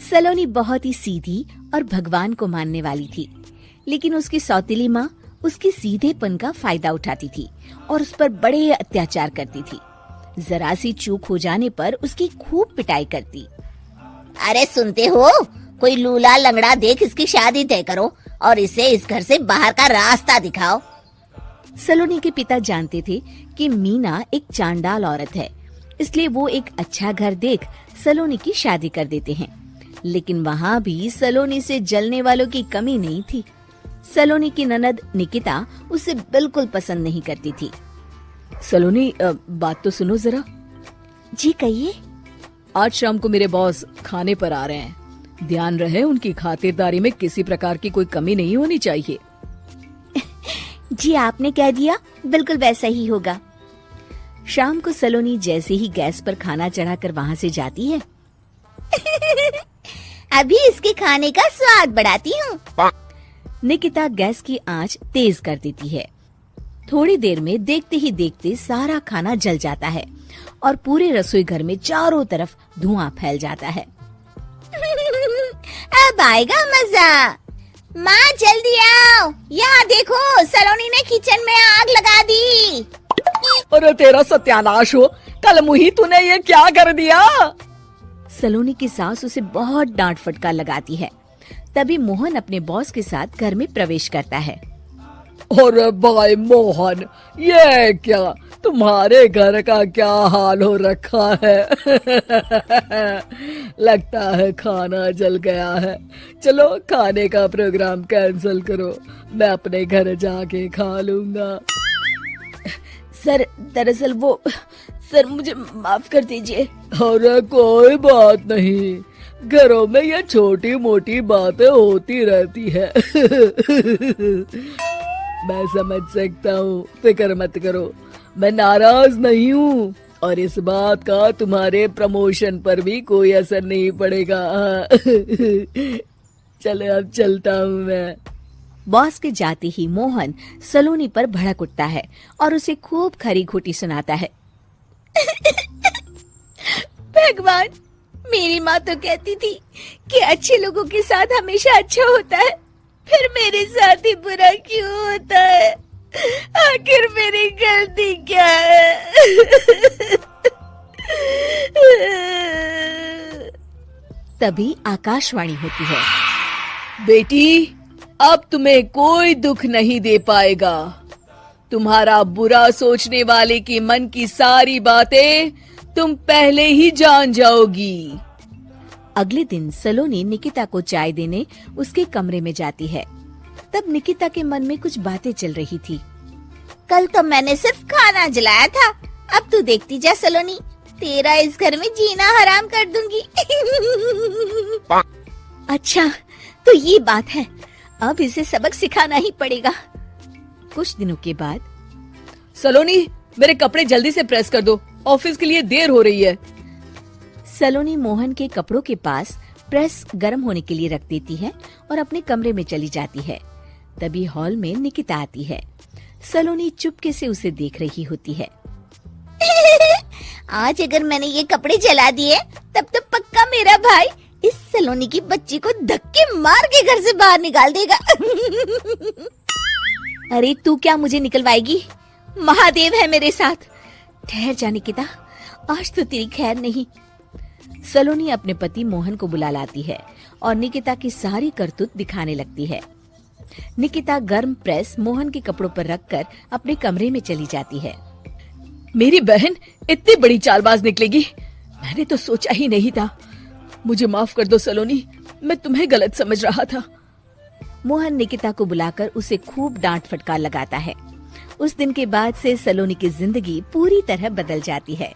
सलोनी बहुत ही सीधी और भगवान को मानने वाली थी, लेकिन उसकी सौतेली माँ उसके सीधेपन का फायदा उठाती थी और उस पर बड़े अत्याचार करती थी। जरा सी चूक हो जाने पर उसकी खूब पिटाई करती। अरे सुनते हो, कोई लूला लंगड़ा देख इसकी शादी तय करो और इसे इस घर से बाहर का रास्ता दिखाओ। सलोनी के पिता जानते थे कि मीना एक चांडाल औरत है, इसलिए वो एक अच्छा घर देख सलोनी की शादी कर देते हैं। लेकिन वहाँ भी सलोनी से जलने वालों की कमी नहीं थी। सलोनी की ननद निकिता उसे बिल्कुल पसंद नहीं करती थी। सलोनी, बात तो सुनो जरा। जी कहिए। आज शाम को मेरे बॉस खाने पर आ रहे हैं। ध्यान रहे उनकी खातिरदारी में किसी प्रकार की कोई कमी नहीं होनी चाहिए। जी आपने कह दिया, बिल्कुल वैसा ही होगा। शाम को सलोनी जैसे ही गैस पर खाना चढ़ाकर वहाँ से जाती है। अभी इसके खाने का स्वाद बढ़ाती हूँ। निकिता गैस की आंच तेज कर देती है। थोड़ी देर में देखते ही देखते सारा खाना जल जाता है और पूरे रसोई घर में चारों तरफ धुआं फैल जाता है। अब आएगा मजा। माँ जल्दी आओ, यहाँ देखो सलोनी ने किचन में आग लगा दी। अरे तेरा सत्यानाश हो, कल मुही तूने ये क्या कर दिया? सलोनी की सास उसे बहुत डांट फटकार लगाती है। तभी मोहन अपने बॉस के साथ घर में प्रवेश करता है। अरे भाई मोहन, ये क्या तुम्हारे घर का क्या हाल हो रखा है? लगता है खाना जल गया है। चलो खाने का प्रोग्राम कैंसिल करो, मैं अपने घर जाके खा लूंगा। सर दरअसल वो सर मुझे माफ कर दीजिए। अरे कोई बात नहीं, घरों में ये छोटी मोटी बातें होती रहती है। मैं समझ सकता हूँ, फिक्र मत करो, मैं नाराज नहीं हूँ और इस बात का तुम्हारे प्रमोशन पर भी कोई असर नहीं पड़ेगा। चलो अब चलता हूँ मैं। बॉस के जाते ही मोहन सलोनी पर भड़क उठता है और उसे खूब खरी खोटी सुनाता है। भगवान, मेरी माँ तो कहती थी कि अच्छे लोगों के साथ हमेशा अच्छा होता है, फिर मेरे साथ ही बुरा क्यों होता है? आखिर मेरी गलती क्या है? तभी आकाशवाणी होती है। बेटी, अब तुम्हें कोई दुख नहीं दे पाएगा। तुम्हारा बुरा सोचने वाले के मन की सारी बातें तुम पहले ही जान जाओगी। अगले दिन सलोनी निकिता को चाय देने उसके कमरे में जाती है। तब निकिता के मन में कुछ बातें चल रही थी। कल तो मैंने सिर्फ खाना जलाया था, अब तू देखती जा सलोनी, तेरा इस घर में जीना हराम कर दूंगी। अच्छा, तो ये बात है, अब इसे सबक सिखाना ही पड़ेगा। कुछ दिनों के बाद, सलोनी, मेरे कपड़े जल्दी से प्रेस कर दो, ऑफिस के लिए देर हो रही है। सलोनी मोहन के कपड़ों के पास प्रेस गर्म होने के लिए रख देती है और अपने कमरे में चली जाती है। तभी हॉल में निकिता आती है। सलोनी चुपके से उसे देख रही होती है। आज अगर मैंने ये कपड़े जला दिए तब तो पक्का मेरा भाई इस सलोनी की बच्ची को धक्के मार के घर से बाहर निकाल देगा। अरे तू क्या मुझे निकलवाएगी? महादेव है मेरे साथ। ठहर जा निकिता, आज तो तेरी खैर नहीं। सलोनी अपने पति मोहन को बुला लाती है और निकिता की सारी करतूत दिखाने लगती है। निकिता गर्म प्रेस मोहन के कपड़ों पर रखकर अपने कमरे में चली जाती है। मेरी बहन इतनी बड़ी चालबाज निकलेगी, मैंने तो सोचा ही नहीं था। मुझे माफ कर दो सलोनी, मैं तुम्हें गलत समझ रहा था। मोहन निकिता को बुलाकर उसे खूब डांट फटकार लगाता है। उस दिन के बाद से सलोनी की जिंदगी पूरी तरह बदल जाती है।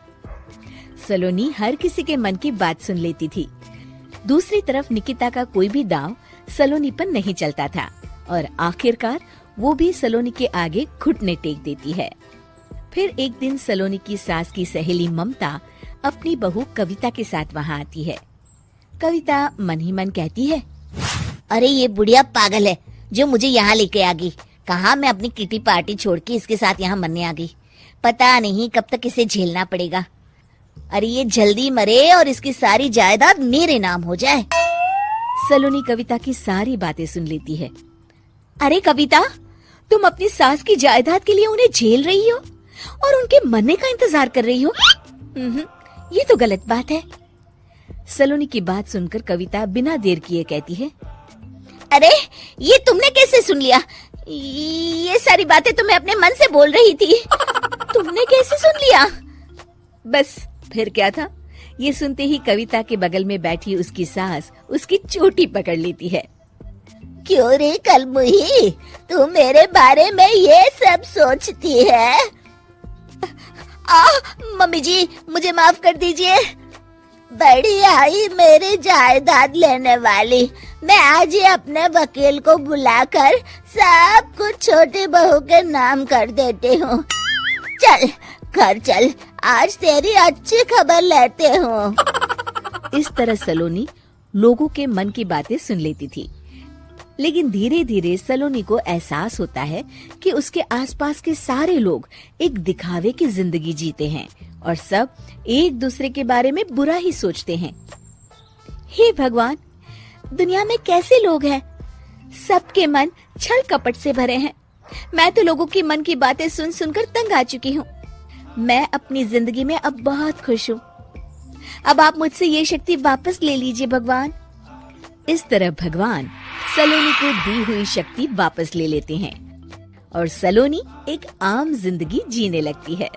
सलोनी हर किसी के मन की बात सुन लेती थी। दूसरी तरफ निकिता का कोई भी दांव सलोनी पर नहीं चलता था और आखिरकार वो भी सलोनी के आगे घुटने टेक देती है। फिर एक दिन सलोनी की सास की सहेली ममता अपनी बहू कविता के साथ वहाँ आती है। कविता मन ही मन कहती है, अरे ये बुढ़िया पागल है जो मुझे यहाँ लेके आ गई। कहाँ मैं अपनी किटी पार्टी छोड़ के इसके साथ यहाँ मरने आ गई। पता नहीं कब तक इसे झेलना पड़ेगा। अरे ये जल्दी मरे और इसकी सारी जायदाद मेरे नाम हो जाए। सलोनी कविता की सारी बातें सुन लेती है। अरे कविता, तुम अपनी सास की जायदाद के लिए उन्हें झेल रही हो और उनके मरने का इंतजार कर रही हो। ये तो गलत बात है। सलोनी की बात सुनकर कविता बिना देर किए कहती है, अरे ये तुमने कैसे सुन लिया? ये सारी बातें तो मैं अपने मन से बोल रही थी। तुमने कैसे सुन लिया? बस फिर क्या था। ये सुनते ही कविता के बगल में बैठी उसकी सास उसकी चोटी पकड़ लेती है। क्यों रे कलमुही, तू मेरे बारे में ये सब सोचती है? मम्मी जी, मुझे माफ कर दीजिए। बड़ी आई मेरी जायदाद लेने वाली। मैं आज ही अपने वकील को बुलाकर सब कुछ छोटी बहू के नाम कर देती हूँ। चल घर चल, आज तेरी अच्छी खबर लेते हूँ। इस तरह सलोनी लोगों के मन की बातें सुन लेती थी, लेकिन धीरे धीरे सलोनी को एहसास होता है कि उसके आसपास के सारे लोग एक दिखावे की जिंदगी जीते हैं और सब एक दूसरे के बारे में बुरा ही सोचते हैं। हे भगवान, दुनिया में कैसे लोग हैं? सबके मन छल कपट से भरे हैं। मैं तो लोगों के मन की बातें सुन सुनकर तंग आ चुकी हूँ। मैं अपनी जिंदगी में अब बहुत खुश हूँ। अब आप मुझसे ये शक्ति वापस ले लीजिए भगवान। इस तरह भगवान सलोनी को दी हुई शक्ति वापस ले लेते हैं और सलोनी एक आम जिंदगी जीने लगती है।